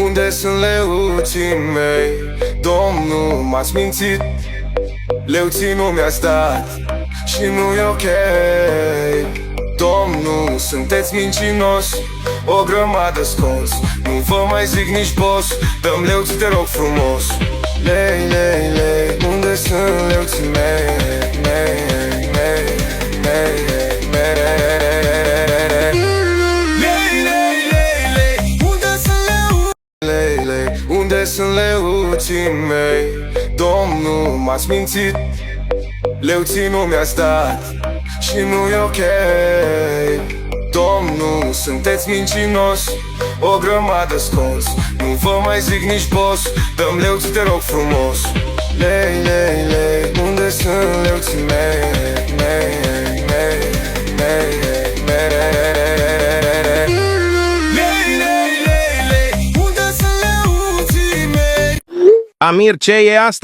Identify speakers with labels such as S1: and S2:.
S1: Unde sunt leuții mei? Domnul, m-ați mințit. Leuții nu mi-ați dat și nu e ok. Domnul, sunteți mincinos, o grămadă scos. Nu vă mai zic nici boss, dă-mi leuți, te rog frumos. Lei, lei, lei, unde sunt leuții mei? Mei, mei, mei, mei. Lei, lei, lei, lei, unde sunt leuții? Lei, lei, unde sunt leuții mei? Domnul, m-ați mințit. Leuții nu mi-ați dat și nu e ok. Domnul, sunteți mincinos, o grămadă scos. Nu vă mai zic nici boss, dă-mi leuți, te rog frumos. Lei, lei, lei, unde sunt leuții mei? Mei, mei, mei, mei. Lei, lei, lei, lei, unde sunt leuții mei?
S2: Amir, ce e asta?